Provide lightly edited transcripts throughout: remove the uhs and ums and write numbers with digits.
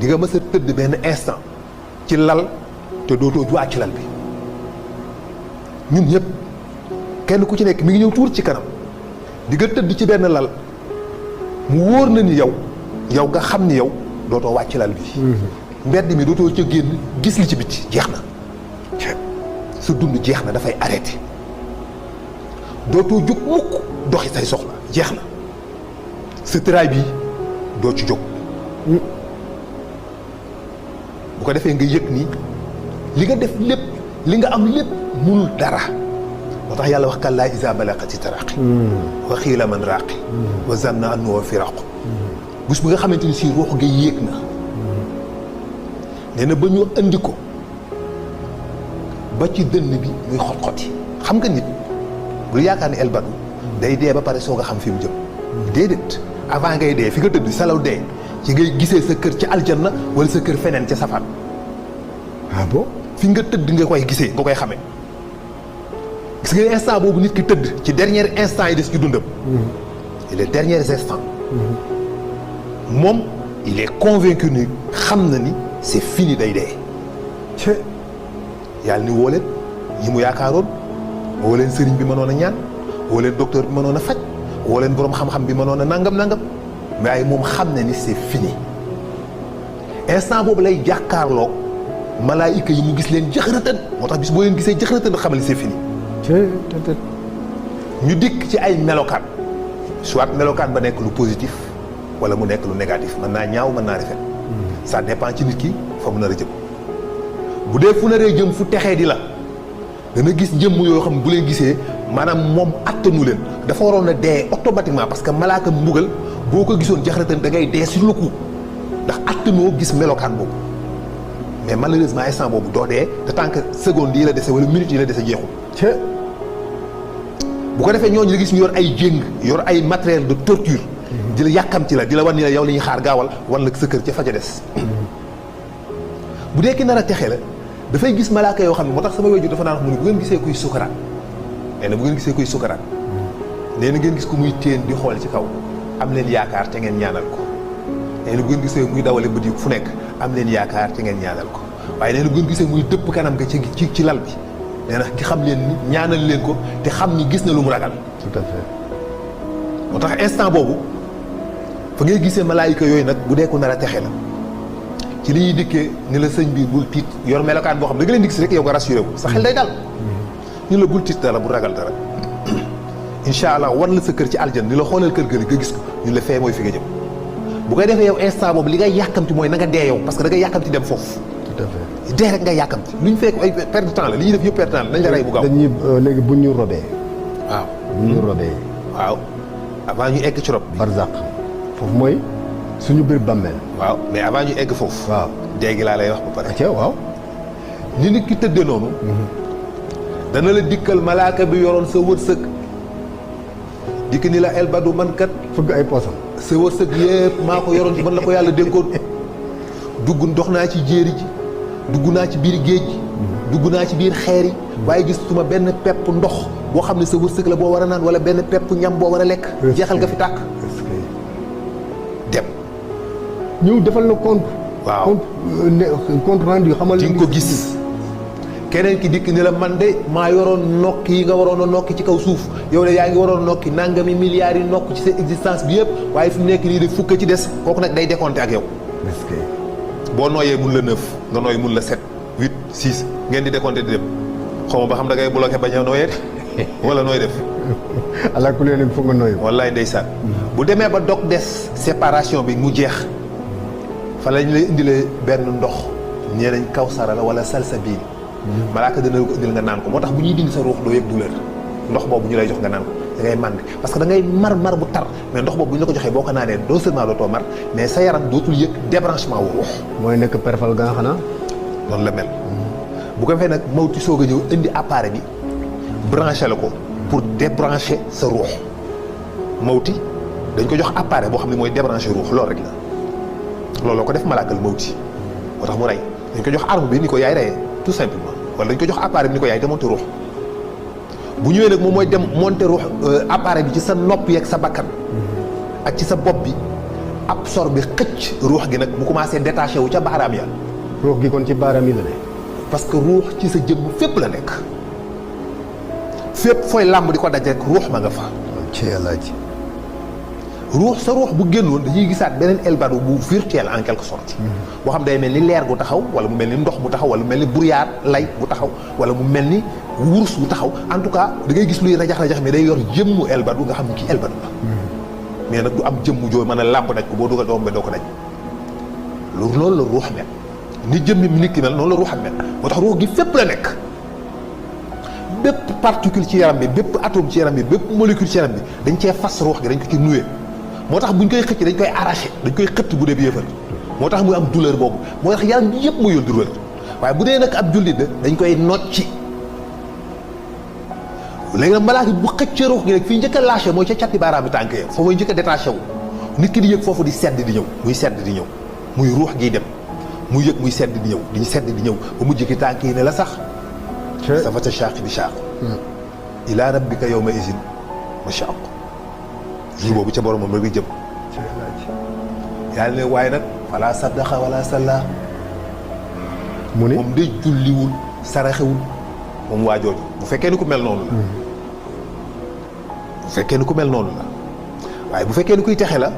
di nga mës a tëdd benn instant ci lal te dootoo juwaat ci lal bi ñun ñëpp kenn ku ci nekk mi ngi ñëw tuur ci kanam di nga tëdd ci benn lal mu wóor na ni yow nga xam ni yow dootoo wàcc lal bi mbedd mi dootoo ca génn gis li ci biti jeex na sa dund jeex na dafay arrêté dootoo jóg mukk doxi say soxla jeex na sa tëraay bi doo ci jóg bu ko defee nga yëg ni li nga def lépp li nga am lépp munul dara moo tax yàlla wax kallaa izaa balagati taraqi wa qiila man raaqi wa zanna annahu firaaqu bés bi nga xamante ni si ruux nga yéeg na nee na ba ñu andi ko ba ci dënn bi muy xot-xoti xam nga nit bul yaakaar ni elbadu day dee ba pare soog a xam fi mu jëm déedéet avant ngay dee fi nga tëdd salaw dee ci ngay gisee sa kër ci aljanna wala sa kër feneen ca safaan ah bon fi nga tëdd nga koy gisee nga koy xamee gis nga instant boobu nit ki tëdd ci dernier instant yi des ci dundam et les derniers instants moom il est convaincu ni xam na ni c'est fini day dee yàlla ni woo leen ñi mu yaakaaroon woo leen sëriñ bi mënoon a ñaan woo leen docteur bi mënoon a faj woo leen boroom xam-xam bi mënoon a nangam waaye moom xam na ni c'est fini instant boobu lay jàkkaarloo malaayika yi mu gis leen jëxërëtën moo tax bis boo leen gisee jëxërëtën xamal ni c'est fini ñu dikk ci ay melokaan soit melokaan ba nekk lu positif wala mu nekk lu négatif mën naa ñaaw mën naa rafet ça dépend ci nit ki fa mu nar a jëm bu dee fu naree jëm fu texee di la dana gis jëmm yoo xam ne bu leen gisee maanaam moom attanu leen dafa waroon a dee automatiquement parce que malaaka mbugal boo ko gisoon jaxaratan da ngay dee sur le coup ndax attanoo gis melokaan boobu mais malheureusement instant boobu doo dee te tant que seconde yi la dese wala minute yi la dese jeexul bu ko defee ñooñu la gis ñu yor ay jéng yor ay matériel de torture di la yàkkam ci la di la wan ni la yow la ñuy xaar gaawal wan la sa kër ca faja des bu dee ki nar a texe la dafay gis malaaka yoo xam ne moo tax sama wéjur dafa naan mu ne bu ngeen gisee kuy sukaraat nee na bu ngeen gisee kuy sukaraat nee na ngeen gis ko muy téen di xool ci kaw am leen yaakaar te ngeen ñaanal ko nee na bu ngeen gisee muy dawale bët yi fu nekk am leen yaakaar te ngeen ñaanal ko waaye nee na bu ngeen gisee muy dëpp kanam nga ci lal bi nee na ki xam leen ni ñaanal leen ko te xam ni gis na lu mu ragal. tout à fait. moo tax instant boobu fa ngay gisee malaayika yooyu nag bu dee ko nar a texe la ci li ñuy dikkee ni la sëñ bi bul tiit yor melokaan boo xam da nga leen di gis rek yow nga rassuré wu sa xel day dal. ñu la bul tiit dara bu ragal dara incha allah war la sa kër ci aljan ni la xoolal kër gën nga gis ko ñu la fee mooy fi nga jëm bu koy defee yow instant boobu li ngay yàkkamti mooy na nga dee yow parce que da ngay yàkkamti dem foofu. tout à fait. dee rek nga yàkkamti lu ñu fekk ay perte de temps la li ñuy def yëpp perte de temps la nañ la rey bu gaaw. dañuy léegi bu ñu robee. waaw bu ñu robee. waaw avant ñu egg ci rob bi. barzaq foofu mooy suñu biir bàmmeel. waaw mais avant ñu egg foofu. waaw dee gi laa lay wax ba pare. ok waaw. ni nit ki tëddee noonu. dana la dikkal malaaka bi yoroon sa wërsëg. dikk ni la elbadu man kat. fëgg ay poosam. sa wërsëg yëpp maa ko yoroon man la ko yàlla dénkoon. dugg dox naa ci jéeri ji. dugg naa ci biir géej gi. dugg naa ci biir xeer yi. waaye gisatuma benn pepp ndox boo xam ne sa wërsëg la boo war a naan wala benn pepp ñam boo war a lekk. jeexal nga fi tàkk. dem. ñëw defal na compte. waaw compte rendu xamal. di nga ko gis. keneen ki dikk ni la man de maa yoroon nokki yi nga waroon a nokki ci kaw suuf yow de yaa ngi waroon nokki nangami milliards yi nokk ci sa existence bi yëpp waaye fi mu nekk nii de fukk ci des kooku nag day décompté ak yow. est-ce que. boo nooyee mun la 9 nga nooy mun la 7 8 6 ngeen di décompté di dem xaw ma ba xam da ngay bloqué bañ a nooyee wala nooy def. ala ku leen foog nga nooy. wallaay ndeysaan. bu demee ba dog des séparation bi mu jeex fa lañ lay indilee benn ndox ñee nañ kawsara la wala salsabil. malaaka dana ko indil nga naan ko moo tax bu ñuy dindi sa ruux doo yëg douleur ndox boobu ñu lay jox nga naan ko da ngay mànd parce que da ngay mar bu tar mais ndox boobu bu ñu la ko joxee boo ko naanee non seulement dootoo mar mais sa yaram dootul yëg débranchement wu ruux. mooy nekk perfal ga xanaa. noonu la mel. bu ko defee nag mawti soog a ñëw indi appareil bi branché la ko pour débrancher sa ruux mawti dañ ko jox appareil boo xam ne mooy débrancher ruux loolu rek la loolu la ko def malaakal mawti moo tax mu rey dañ ko jox arme bi ni ko yaay reyee tout simplement wala dañ ko jox appareil bi ni ko yaay démonter ruux bu ñëwee nag moom mooy dem monter ruux appareil bi ci sa nopp yeeg sa bakkan ak ci sa bopp bi absorbé xëcc ruux gi nag mu commencé détaché wu ca baaraam ya. ruux gi kon ci baaraam yi la ne. parce que ruux ci sa jëmm fépp la nekk fépp fooy làmb di ko daj rek ruux ma nga fa. ci yàlla ji. ruux sa ruux bu génnoon dañuy gisaat beneen elbadu bu virtuel en quelque sorte. boo xam day mel ni leer gu taxaw wala mu mel ni ndox mu taxaw wala mu mel ni brouillard lay bu taxaw wala mu mel ni wurus bu taxaw en tout cas da ngay gis luy rajax-rajax mais day yor jëmmu elbadu nga xam ni kii elbadu la. mais nag du am jëmmu joo mën a làmb daj ko boo dugal doom ba doo ko daj loolu la ruux mel ni jëmmi nit ki mel noonu la ruuxam mel moo tax ruux gi fépp la nekk bépp particule ci yaram bi bépp atome ci yaram bi bépp molécule ci yaram bi dañ cee fas ruux gi dañ ko ci nuwee moo tax buñ koy xëcc dañ koy arraché dañ koy xëtt bu dee bi yëfal moo tax muy am douleur boobu moo tax yaram bi yëpp muy yor douleur waaye bu dee nag ab jullit dañ koy nocci léegi nag malaaka bu xëccee ruux gi rek fii njëkk a lâché mooy ca catti baaraam bi tànk yi foofu mooy njëkk a détaché wu nit ki di yëg foofu di sedd di ñëw muy sedd di ñëw muy ruux giy dem muy yëg muy sedd di ñëw di sedd di ñëw ba mujj ki tànk yi ne la sax safata shaaq bi shaaq ila rabbika yawma izin mashaq jour boobu ca boromam rek jëm yàlla ne waaye nag wala saddaqa wala salla mu ne moom de julliwul saraxewul moom waa jooju bu fekkee ni ku mel noonu la bu fekkee ni ku mel noonu la waaye bu fekkee ni kuy texe la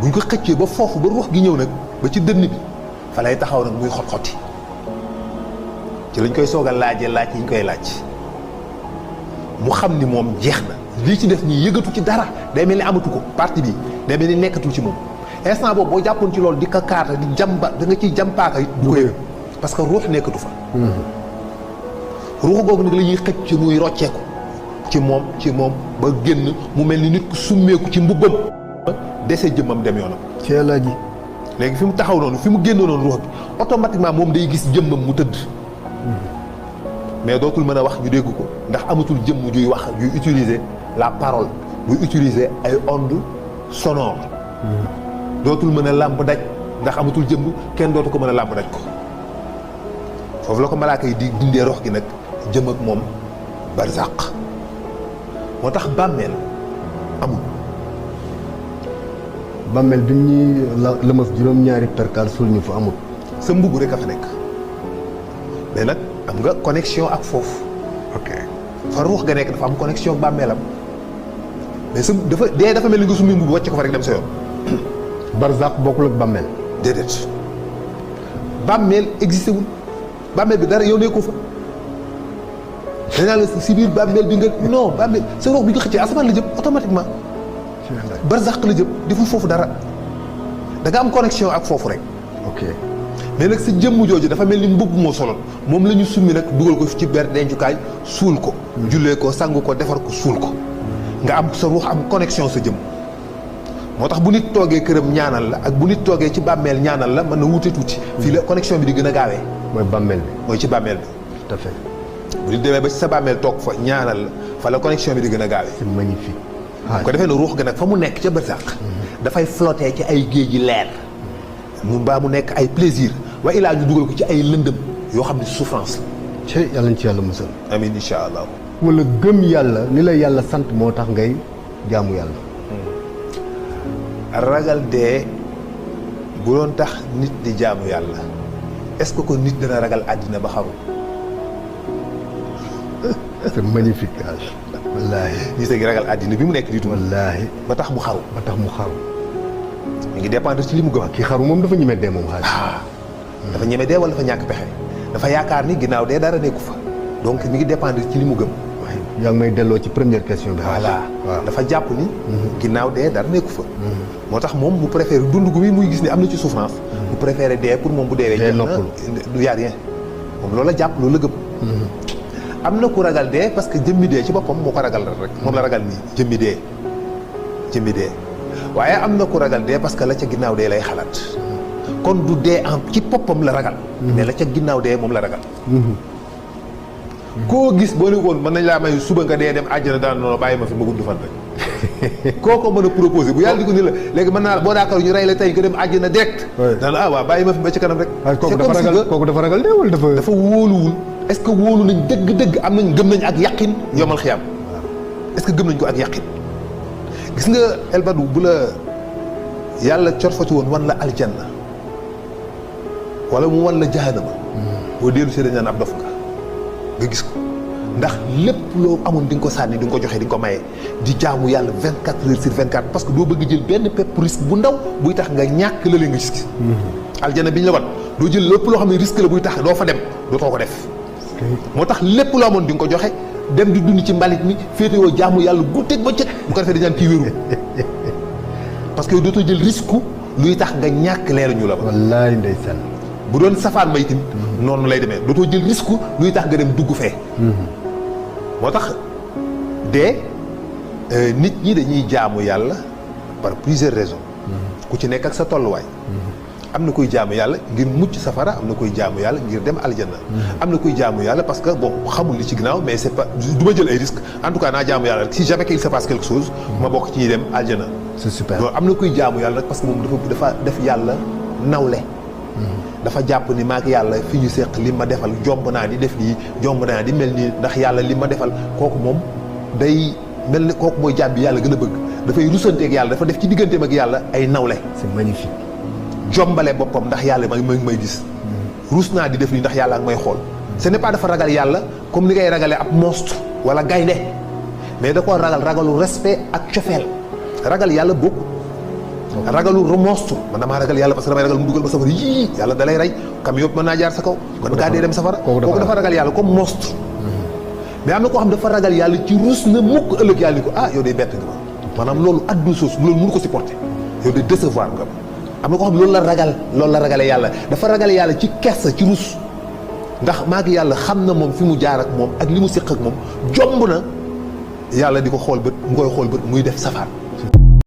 buñ ko xëccee ba foofu ba ruux gi ñëw nag ba ci dënn bi fa lay taxaw nag muy xot-xoti ci lañ koy soog a laajee laaj yi ñu koy laaj mu xam ni moom jeex na lii ci def nii yëgatu ci dara day mel ni amatu ko partie bi day mel ni nekkatul ci moom instant boobu boo jàppoon ci loolu di ko kaata di jamba da nga ciy jàmpaaka it du ko yëg parce que ruux nekkatu fa ruux googu nag la ñuy xëcc ci muy rocceeku ci moom ba génn mu mel ni nit ku summeeku ci mbubbam dese jëmmam dem yoonam ci yàlla ji. léegi fi mu taxaw noonu fi mu génnoon noonu ruux bi automatiquement moom day gis jëmmam mu tëdd mais dootul mën a wax ñu dégg ko ndax amatul jëmm juy wax juy utiliser la parole buy utiliser ay ondes sonores dootul mën a làmb daj ndax amatul jëmm kenn dootu ko mën a làmb daj ko foofu la ko malaaka yi di dindee rox gi nag jëm ak moom barzaq moo tax bàmmeel amul bàmmeel bi ñuy lëmas juróom-ñaari perkaal suul ñu fa amul. sa mbubb rek a fa nekk mais nag am nga connexion ak foofu ok fa ruux ga nekk dafa am connexion ak bàmmeelam mais sa dafa mel ni nga summi mbubb wàcc ko fa rek dem sa yoon barzaq bokkul ak bàmmeel. déedéet bàmmeel existé wul bàmmeel bi dara yow nekkoo fa danaa la si biir bàmmeel bi nga non bàmmeel sa ruux bi nga xëccee asamaan la jëm automatiquement barzaq la jëm deful foofu dara da nga am connexion ak foofu rek ok mais nag sa jëmm jooju dafa mel ni mbubb moo soloon moom la ñu summi nag dugal ko ci benn dencukaay suul ko jullee ko sangu ko defar ko suul ko nga am sa ruux am connexion sa jëmm moo tax bu nit toogee këram ñaanal la ak bu nit toogee ci bàmmeel ñaanal la mën na wuute tuuti fii la connexion bi di gën a gaawee mooy bàmmeel bi. mooy ci bàmmeel bi tout à fait. bu nit demee ba ci sa bàmmeel toog fa ñaanal la fa la connexion bi di gën a gaawee c'est magnifique. ko defee ne ruux ga nag fa mu nekk ca barzaq dafay flotter ci ay géej yi leer mu mbaa mu nekk ay plaisir wa ilaa ñu dugal ko ci ay lëndëm yoo xam ne souffrance la ci yàlla ñu ci yàlla musal. amiin incha allah wala gëm yàlla li la yàlla sant moo tax ngay jaamu yàlla. ragal dee bu doon tax nit di jaamu yàlla est-ce que kon nit dana ragal àddina ba xaru c'est magnifique age. wallaahi. nit a ngi ragal àddina bi mu nekk di dund wallaahi. ba tax mu xaru ba tax mu xaru. mi ngi dépendre ci li mu gëm kii xaru moom dafa ñeme dee moom xaalis. dafa ñeme dee wala dafa ñàkk pexe dafa yaakaar ni ginnaaw dee dara nekku fa donc mi ngi dépendre ci li mu gëm waaye yaa ngi may delloo ci première question bi. voilà waaw dafa jàpp ni ginnaaw dee dara nekku fa moo tax moom mu préféré dund gu muy gis ni am na ci souffrance mu préféré dee pour moom bu deewee dee noppul du y a rien moom loolu la jàpp loolu la gëm am na ku ragal dee parce que jëmmi dee ci boppam moo ko ragal rek moom la ragal nii jëmmi dee waaye am na ku ragal dee parce que la ca ginnaaw dee lay xalaat kon du dee en ci boppam la ragal mais la ca ginnaaw dee moom la ragal koo gis boo ne woon mën nañ laa may suba nga dee dem àjjana daan noonu bàyyi ma fi ma gudd fan rek koo ko mën a proposé bu yàlla di ko ni la léegi mën naa boo daakar ñu rey la tey nga dem àjjana direct daan waaw bàyyi ma fi ba ci kanam rek kooku dafa ragal dee wala dafa wóoluwul est-ce que wóolu nañ dëgg-dëgg am nañ gëm nañ ak yaqin yomal xiyam est-ce que gëm nañ ko ak yaqin gis nga elbadu bu la yàlla corfati woon wan la aljanna wala mu wan la jahannama boo dellu si dañ naan ab dof nga gis ko ndax lépp loo amoon di nga ko sànni di nga ko joxe di nga ko maye di jaamu yàlla 24 heures sur 24 parce que doo bëgg jël benn pepp risque bu ndaw buy tax nga ñàkk la leen nga gis aljanna bi ñu la wan doo jël lépp loo xam ne risque la buy tax doo fa dem dootoo ko def moo tax lépp loo amoon di nga ko joxe dem di dund ci mbalit mi féetewoo jaamu yàlla guddeeg ba cëg bu ko defee dañ naan kii wéru parce que dootoo jël risque luy tax nga ñàkk leer ñu la ba wallaay ndeysaan bu doon safaan ma itam noonu lay demee dootoo jël risque luy tax nga dem dugg fee moo tax nit ñi dañuy jaamu yàlla par plusieurs raisons ku ci nekk ak sa tolluwaay am na koy jaamu yàlla ngir mucc safara am na koy jaamu yàlla ngir dem aljanna am na koy jaamu yàlla parce que bon xamul li ci ginnaaw mais c'est pas du ma jël ay risques en tout cas naa jaamu yàlla rek si jamais qu'il se passe quelque chose ma bokk ci ñuy dem aljanna c'est super donc am na koy jaamu yàlla nag parce que moom dafa def yàlla nawle dafa jàpp ni maag yàlla fi ñu seq li ma defal jomb naa di def lii jomb naa di mel nii ndax yàlla li ma defal kooku moom day mel ni kooku mooy jàmm bi yàlla gën a bëgg dafay rusanteeg yàlla dafa def ci digganteem ak yàlla ay nawle c'est magnifique jombale boppam ndax yàlla may gis rus naa di def lii ndax yàlla ak may xool ce n'est pas dafa ragal yàlla comme ni ngay ragalee ab monstre wala gaynde mais da koo ragalu respect ak cofeel ragal yàlla bokk ragalu monstre man damaa ragal yàlla parce que damay ragal mu dugal ma safara yii yàlla da lay rey kam yóbbu mën naa jaar sa kaw kon gaa dee dem safara kooku dafa ragal yàlla comme monstre mais am na koo xam dafa ragal yàlla ci rus na mukk ëllëg yàlla ni ko ah yow day bett nga ma maanaam loolu addu soos loolu mënu ko supporter yow day décevoir nga ma am na koo xam loolu la ragale yàlla dafa ragal yàlla ci kersa ci rus ndax maa ngi yàlla xam na moom fi mu jaar ak moom ak li mu séq ak moom jomb na yàlla di ko xool bët mu koy xool bët muy def safar